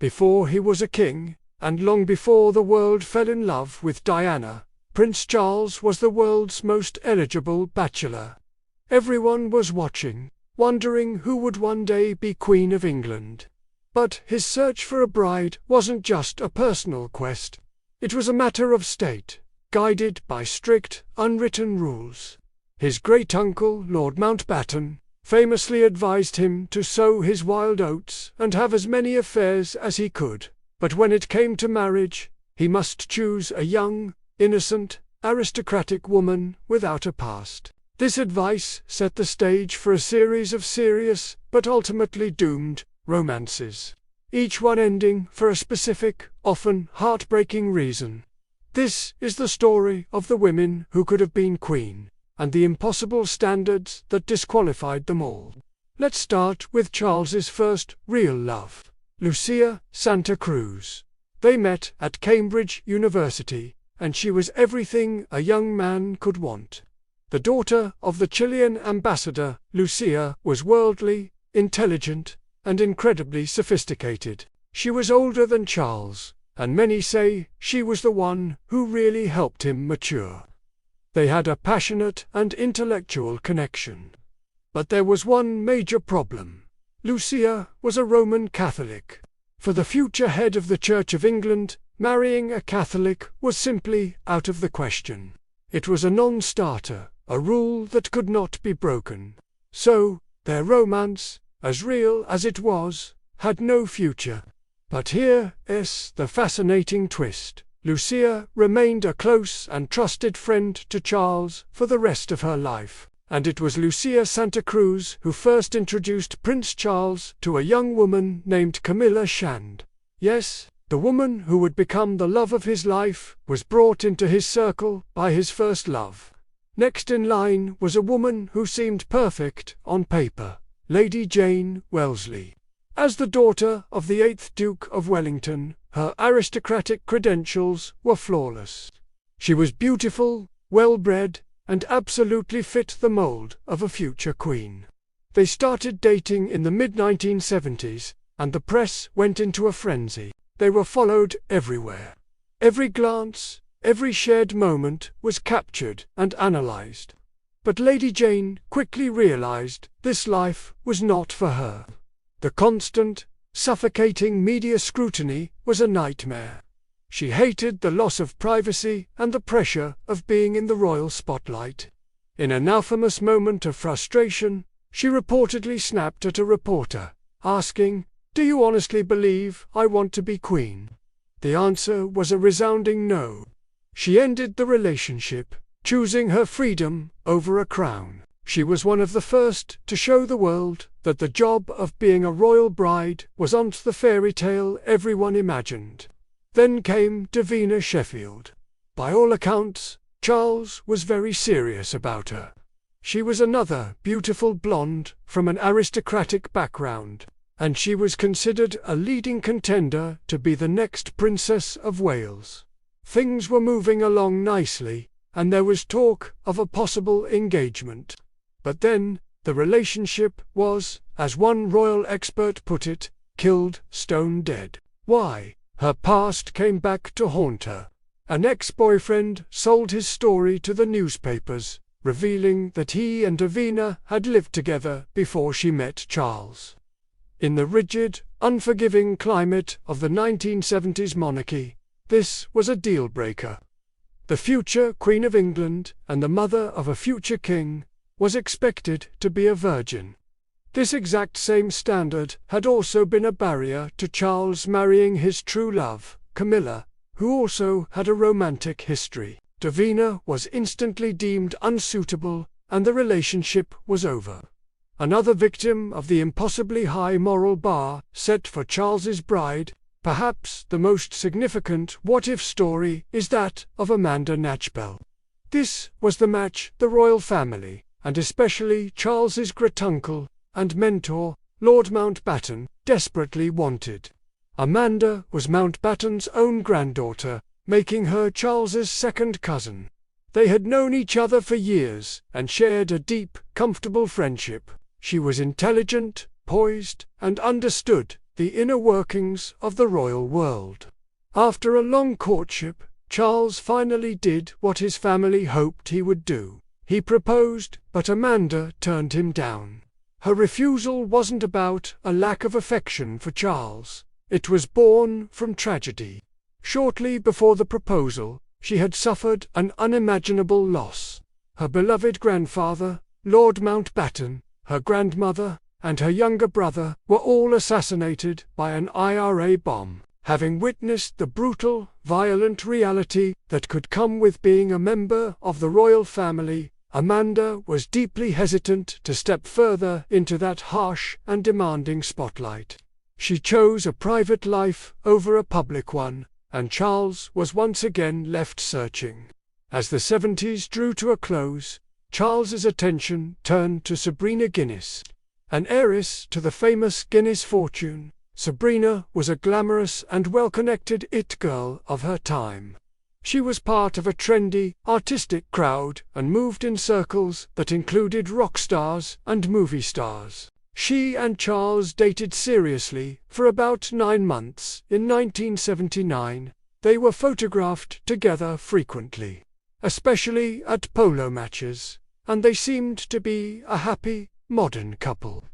Before he was a king, and long before the world fell in love with Diana, Prince Charles was the world's most eligible bachelor. Everyone was watching, wondering who would one day be Queen of England. But his search for a bride wasn't just a personal quest. It was a matter of state, guided by strict, unwritten rules. His great-uncle, Lord Mountbatten, famously advised him to sow his wild oats and have as many affairs as he could, but when it came to marriage, he must choose a young, innocent, aristocratic woman without a past. This advice set the stage for a series of serious, but ultimately doomed, romances, each one ending for a specific, often heartbreaking reason. This is the story of the women who could have been queen, and the impossible standards that disqualified them all. Let's start with Charles's first real love, Lucia Santa Cruz. They met at Cambridge University, and she was everything a young man could want. The daughter of the Chilean ambassador, Lucia was worldly, intelligent, and incredibly sophisticated. She was older than Charles, and many say she was the one who really helped him mature. They had a passionate and intellectual connection. But there was one major problem. Lucia was a Roman Catholic. For the future head of the Church of England, marrying a Catholic was simply out of the question. It was a non-starter, a rule that could not be broken. So, their romance, as real as it was, had no future. But here is the fascinating twist. Lucia remained a close and trusted friend to Charles for the rest of her life, and it was Lucia Santa Cruz who first introduced Prince Charles to a young woman named Camilla Shand. Yes, the woman who would become the love of his life was brought into his circle by his first love. Next in line was a woman who seemed perfect on paper, Lady Jane Wellesley. As the daughter of the 8th Duke of Wellington, her aristocratic credentials were flawless. She was beautiful, well-bred, and absolutely fit the mold of a future queen. They started dating in the mid-1970s, and the press went into a frenzy. They were followed everywhere. Every glance, every shared moment was captured and analyzed. But Lady Jane quickly realized this life was not for her. The constant, suffocating media scrutiny was a nightmare. She hated the loss of privacy and the pressure of being in the royal spotlight. In an infamous moment of frustration, she reportedly snapped at a reporter, asking, "Do you honestly believe I want to be queen?" The answer was a resounding no. She ended the relationship, choosing her freedom over a crown. She was one of the first to show the world that the job of being a royal bride wasn't the fairy tale everyone imagined. Then came Davina Sheffield. By all accounts, Charles was very serious about her. She was another beautiful blonde from an aristocratic background, and she was considered a leading contender to be the next Princess of Wales. Things were moving along nicely, and there was talk of a possible engagement. But then, the relationship was, as one royal expert put it, killed stone dead. Why? Her past came back to haunt her. An ex-boyfriend sold his story to the newspapers, revealing that he and Davina had lived together before she met Charles. In the rigid, unforgiving climate of the 1970s monarchy, this was a deal-breaker. The future Queen of England, and the mother of a future king, was expected to be a virgin. This exact same standard had also been a barrier to Charles marrying his true love, Camilla, who also had a romantic history. Davina was instantly deemed unsuitable, and the relationship was over. Another victim of the impossibly high moral bar set for Charles's bride, perhaps the most significant what-if story, is that of Amanda Knatchbell. This was the match the royal family, and especially Charles's great-uncle and mentor, Lord Mountbatten, desperately wanted. Amanda was Mountbatten's own granddaughter, making her Charles's second cousin. They had known each other for years, and shared a deep, comfortable friendship. She was intelligent, poised, and understood the inner workings of the royal world. After a long courtship, Charles finally did what his family hoped he would do. He proposed, but Amanda turned him down. Her refusal wasn't about a lack of affection for Charles. It was born from tragedy. Shortly before the proposal, she had suffered an unimaginable loss. Her beloved grandfather, Lord Mountbatten, her grandmother, and her younger brother were all assassinated by an IRA bomb. Having witnessed the brutal, violent reality that could come with being a member of the royal family, Amanda was deeply hesitant to step further into that harsh and demanding spotlight. She chose a private life over a public one, and Charles was once again left searching. As the 70s drew to a close, Charles's attention turned to Sabrina Guinness. An heiress to the famous Guinness fortune, Sabrina was a glamorous and well-connected it girl of her time. She was part of a trendy, artistic crowd and moved in circles that included rock stars and movie stars. She and Charles dated seriously for about 9 months. In 1979, they were photographed together frequently, especially at polo matches, and they seemed to be a happy, modern couple.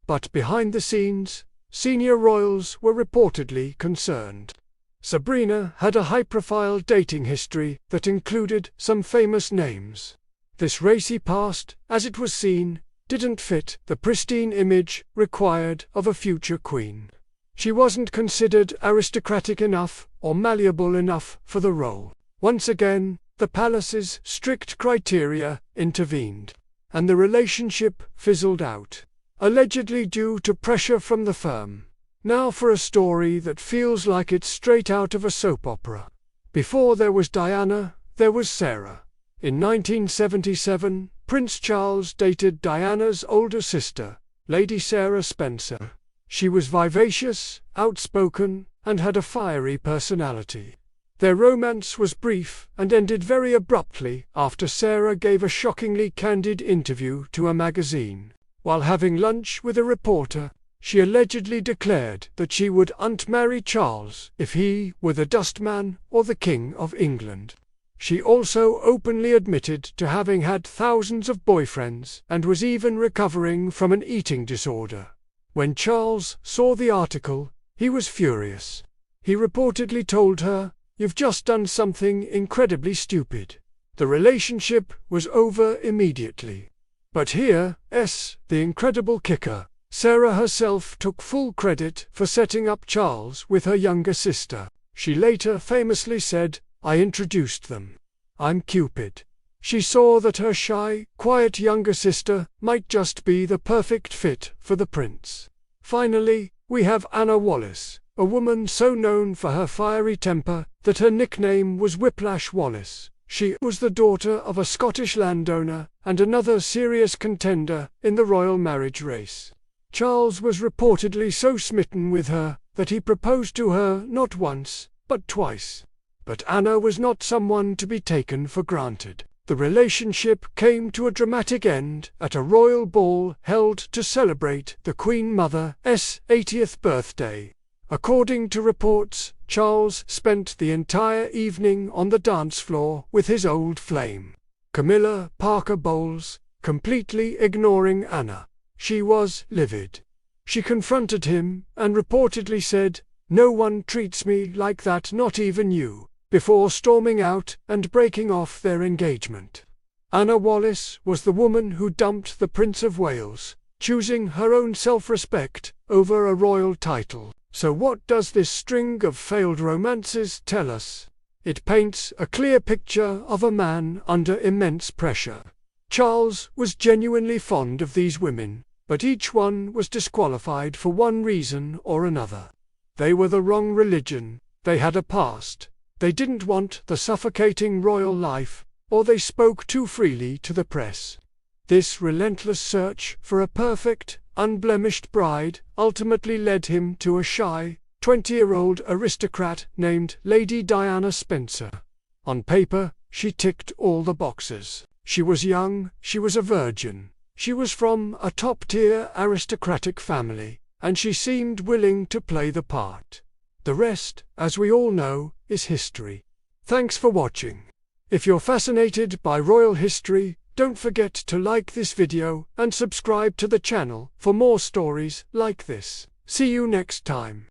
But behind the scenes, senior royals were reportedly concerned. Sabrina had a high-profile dating history that included some famous names. This racy past, as it was seen, didn't fit the pristine image required of a future queen. She wasn't considered aristocratic enough or malleable enough for the role. Once again, the palace's strict criteria intervened, and the relationship fizzled out, allegedly due to pressure from the firm. Now for a story that feels like it's straight out of a soap opera. Before there was Diana, there was Sarah. In 1977, Prince Charles dated Diana's older sister, Lady Sarah Spencer. She was vivacious, outspoken, and had a fiery personality. Their romance was brief and ended very abruptly after Sarah gave a shockingly candid interview to a magazine. While having lunch with a reporter, she allegedly declared that she would marry Charles if he were the dustman or the King of England. She also openly admitted to having had thousands of boyfriends and was even recovering from an eating disorder. When Charles saw the article, he was furious. He reportedly told her, "You've just done something incredibly stupid." The relationship was over immediately. But here's the incredible kicker. Sarah herself took full credit for setting up Charles with her younger sister. She later famously said, "I introduced them. I'm Cupid." She saw that her shy, quiet younger sister might just be the perfect fit for the prince. Finally, we have Anna Wallis, a woman so known for her fiery temper that her nickname was Whiplash Wallace. She was the daughter of a Scottish landowner and another serious contender in the royal marriage race. Charles was reportedly so smitten with her that he proposed to her not once, but twice. But Anna was not someone to be taken for granted. The relationship came to a dramatic end at a royal ball held to celebrate the Queen Mother's 80th birthday. According to reports, Charles spent the entire evening on the dance floor with his old flame, Camilla Parker Bowles, completely ignoring Anna. She was livid. She confronted him and reportedly said, "No one treats me like that, not even you," before storming out and breaking off their engagement. Anna Wallis was the woman who dumped the Prince of Wales, choosing her own self-respect over a royal title. So what does this string of failed romances tell us? It paints a clear picture of a man under immense pressure. Charles was genuinely fond of these women, but each one was disqualified for one reason or another. They were the wrong religion, they had a past, they didn't want the suffocating royal life, or they spoke too freely to the press. This relentless search for a perfect, unblemished bride ultimately led him to a shy, 20-year-old aristocrat named Lady Diana Spencer. On paper, she ticked all the boxes. She was young, she was a virgin, she was from a top-tier aristocratic family, and she seemed willing to play the part. The rest, as we all know, is history. Thanks for watching. If you're fascinated by royal history, don't forget to like this video and subscribe to the channel for more stories like this. See you next time.